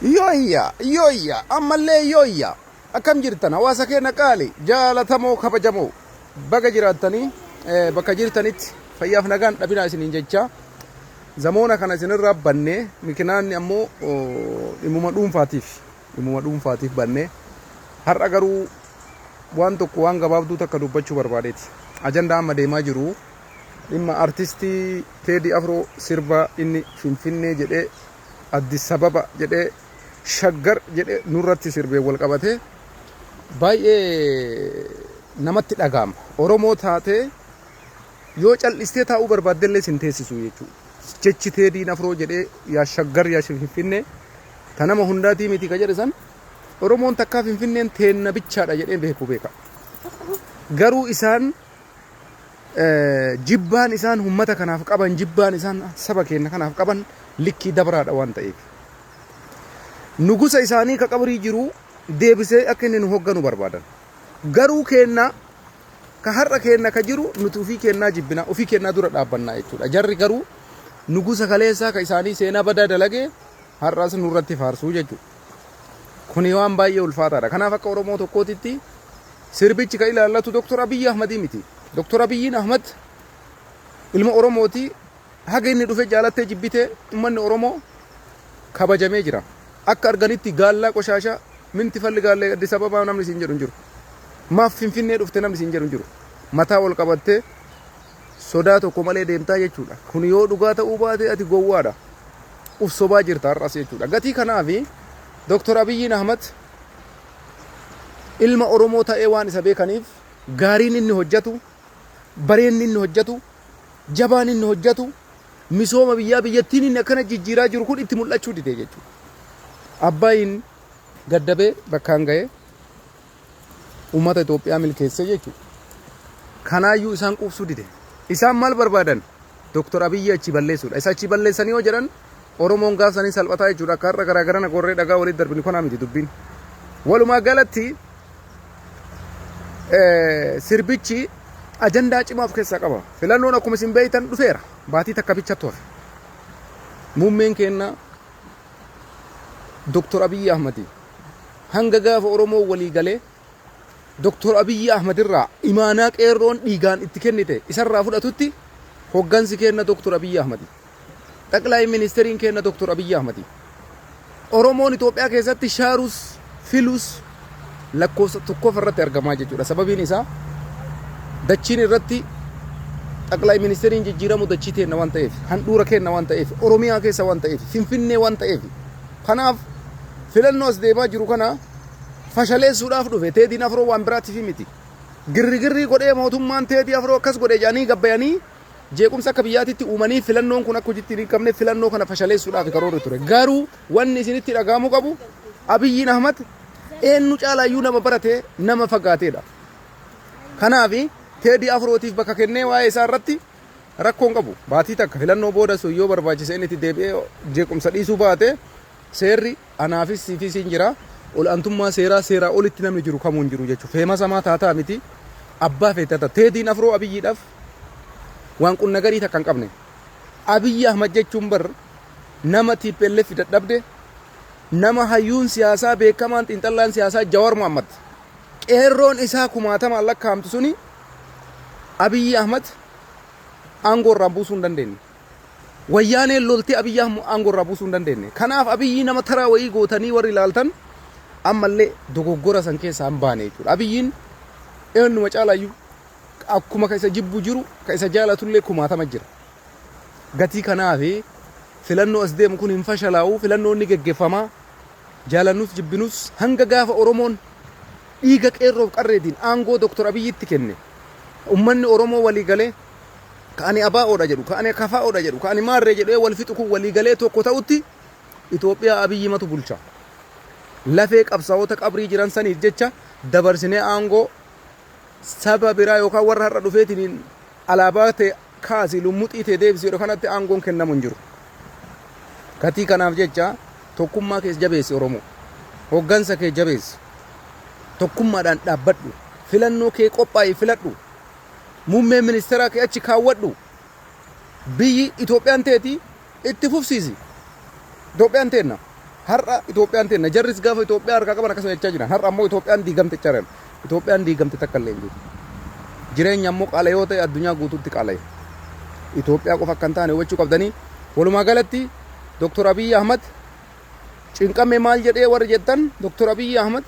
Yooyya ammallee yooyya akkam jirtan hawaasa keenya qaali jaalatamoo kabajamoo baga jiraattanii bakka jirtanitti fayyaaf nagaan dhabinaa isiniin jecha zamoona kana isinirraa bannee mikinaanni ammoo dhimuma dhuunfaatiif bannee har'a garuu waan tokko waan gabaabduu takka dubbachuu barbaadeeti. Ajandaa amma deemaa jiru dhimma artistii Teedii Afroo sirba inni Finfinnee jedhee Addis Ababa jedhee Shaggar jedhee nurratti sirbee wal qabatee baay'ee namatti dhagahama. Oromoo taatee yoo cal'istee taa'uu barbaaddellee sin teessisu jechuudha. Jechi Teediin Afroo jedhee yaa Shaggar yaa Finfinnee ta nama hundaatii miti ka jedhe san Oromoon takkaa Finfinneen teenna bichaadha jedhee beeka. Garuu isaan jibbaan isaan ummata kanaaf qaban jibbaan isaan saba keenya kanaaf qaban likkii dabraadha waan ta'eef. Nugusa isaanii ka qabrii jiru deebisee akka inni nu hogganu barbaadan. Garuu keenna ka har'a keenna ka jiru nuti ofii keenyaa jibbina ofii keenyaa dura dhaabbannaa jechuudha. Jarri garuu nugusa kaleessaa ka isaanii seenaa badaa dalagee har'as nurratti faarsuu jechuudha. Kuni waan baay'ee ulfaataadha. Kanaaf akka Oromoo tokkootitti sirbichi ka ilaallatu Dr. Abiy Ahmedii miti. Dr. Abiy Ahmed ilma Oromooti. Haga inni dhufe jaalattee jibbitee uummanni Oromoo kabajamee jira. Akka arganitti gaallaa qoshaashaa minti falli gaallee Addis Ababaa namni siin jedhu hin jiru. Maaf Finfinnee dhufte namni siin jedhu hin jiru. Mataa wal qabattee sodaa tokko malee deemtaa jechuudha. Kun yoo dhugaa ta'uu baate ati gowwaadha. Uf sobaa jirta har'as jechuudha. Gatii kanaafi Dr. Abiy Ahmed ilma Oromoo ta'ee waan isa beekaniif gaariin inni hojjetu, bareenni inni hojjetu, jabaan inni hojjetu, misooma biyyattiin inni akkana jijjiiraa jiru kun itti mul'achuu dide jechuudha. Abbaayyin gaddabee bakkaan ga'ee uummata Itoophiyaa milkeessee jechuudha. Kanaayyuu isaan quubsuu dide. Isaan maal barbaadan? Dr. Abiy achi balleessuudha. Isa achi balleessanii yoo jedhan Oromoon gaafsanii salphataa jechuudha. Akka har'a garaagarana gorree dhagaa walitti darbini konaa miti dubbiin. Walumaa galatti sirbichi ajandaa cimaa of keessaa qaba. Filannoon akkuma isin beektan dhufeera. Baatii takka bichatti hafe. Muummeen keenya Dr. Abiy Ahmed hanga gaafa Oromoo walii galee Dr. Abiy Ahmed irraa imaanaa qeerroon dhiigaan itti kennite isarraa fudhatutti hoggansi keenya Dr. Abiy Ahmed. Xaqlaay ministeriin keenya Dr. Abiy Ahmed. Oromoon Itoophiyaa keessatti shaarus filus lakkoofsa tokkoof irratti argamaa jechuudha. Sababiin isaa dachiin irratti xaqlaay ministeriin jijjiiramu dachii teenna waan ta'eef, handhuura keenya waan ta'eef, Oromiyaa keessa waan ta'eef, Finfinnee waan ta'eef. Kanaaf filannoo as deemaa jiru kana fashaleessuudhaaf dhufe Teediin Afroo waan biraatiif miti. Girrigirrii godhee mootummaan Teedii Afroo akkas godhee jaanii gabbayanii jeequmsa akka biyyaatitti uumanii filannoon kun akka hojiitti hin qabne filannoo kana fashaleessuudhaaf karoora ture. Garuu wanni isinitti dhagahamuu qabu Abiy Ahmed eenyu caalaayyuu nama baratee nama fagaateedha. Kanaaf Teedii Afrootiif bakka kennee waa'ee isaa irratti rakkoon qabu. Baatii takka filannoo booda sun yoo barbaachise inni itti deebi'ee jeequmsa dhiisuu baate seerri anaafis siifis hin jira. Ol'aantummaa seeraa olitti namni jiru kamuu hin jiru jechuudha. Feemasamaa taataa miti abbaa feetata. Teediin Afroo Abiyyiidhaaf waan qunna garii takka hin qabne. Abiy Ahmed jechuun bar nama TPLF dadhabde nama hayyuun siyaasaa beekamaan xiinxallaan siyaasaa Jawaar Mohammad qeerroon isaa kumaatamaan lakkaa'amtu suni Abiy Ahmed aangoo irraa buusuu hin dandeenye. Wayyaaneen loltee Abiy aangoo irraa buusuu hin dandeenye. Kanaaf Abiy nama taraa wayii gootanii warri ilaaltan ammallee dogoggora san keessaa hin baane jechuudha. Abiyyiin eenyuma caalaayyuu akkuma ka isa jibbu jiru ka isa jaalatullee kumaatama jira. Gatii kanaaf filannoo as deemu kun hin fashalaa'u. Filannoon ni geggeeffamaa. Jaalannus jibbinus hanga gaafa Oromoon dhiiga qeerroof qarreetiin aangoo Dr. Abiyyitti kenne. Uummanni Oromoo walii galee ka ani abaa'oodha jedhu, ka ani kafaa'oodha jedhu, ka ani maarree jedhee wal fixu kun walii galee tokko ta'utti Itoophiyaa Abiyyimatu bulcha. Lafee qabsaa'ota qabrii jiran saniif jecha dabarsinee aangoo saba biraa yookaan warra har'a dhufeetiin alaabaa ta'e kaasii lummuxii ta'e deebisee kanatti aangoon kennamu hin jiru. Gatii kanaaf jecha tokkummaa keessa jabeessi Oromoo. Hoggansa kee jabeessi. Tokkummaadhaan dhaabbadhu. Filannoo kee qophaa'ii filadhu. Muummeen ministeeraa kee achi kaawwadhu. Biyyi Itoophiyaan teeti itti fufsiisi. Itoophiyaan teenna. har'a Itoophiyaan teenna jarris gaafa Itoophiyaa harkaa qaban akkasuma jechaa jiran har'a ammoo Itoophiyaan diigamte jiran Itoophiyaan diigamte takka illee hin jiru jireenya ammoo qaala yoo ta'e addunyaa guutuutti qaala'e Itoophiyaa qofa akka hin taane hubachuu qabdanii walumaa galatti Dr. Abiy Ahmad cinqame maal jedhee warra jettan Dr. Abiy Ahmad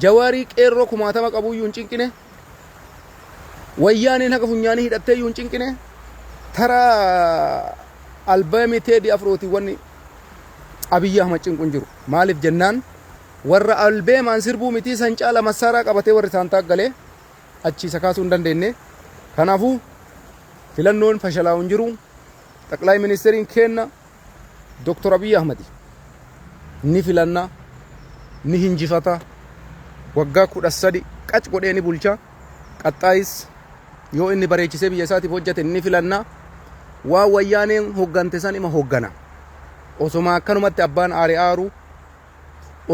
Jawaarii qeerroo kumaatama qabuyyuu hin cinqine wayyaaniin haga funyaanii hidhatteeyyuu hin cinqine tara albaamii teedii afrooti wanni Abiy Ahmad cinqu hin jiru maaliif jennaan warra albeemaan sirbuu mitii san caala masaaraa qabatee warri isaan taaggalee achi isa kaasuu hin dandeenye kanaafuu filannoon fashalaa hin jiru xaqlaa ministeeriin kenna Dr. Abiy Ahmad ni filanna ni hinjifata waggaa 13 qac godhee ni bulcha qaxxaayis yoo inni bareechisee biyya isaatiif hojjete ni filanna waa wayyaaneen hoggante san ima hoggana osoma akkanumatti abbaan aare aaru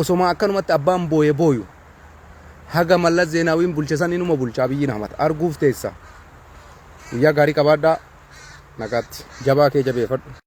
osoma akkanumatti abbaan booye booyu haga Mallas Zeenaawiin bulche san inuma bulcha Abiy Ahmad arguuf teessa guyyaa gaarii qabaadhaa nagaatti jabaa kee jabeeffadhu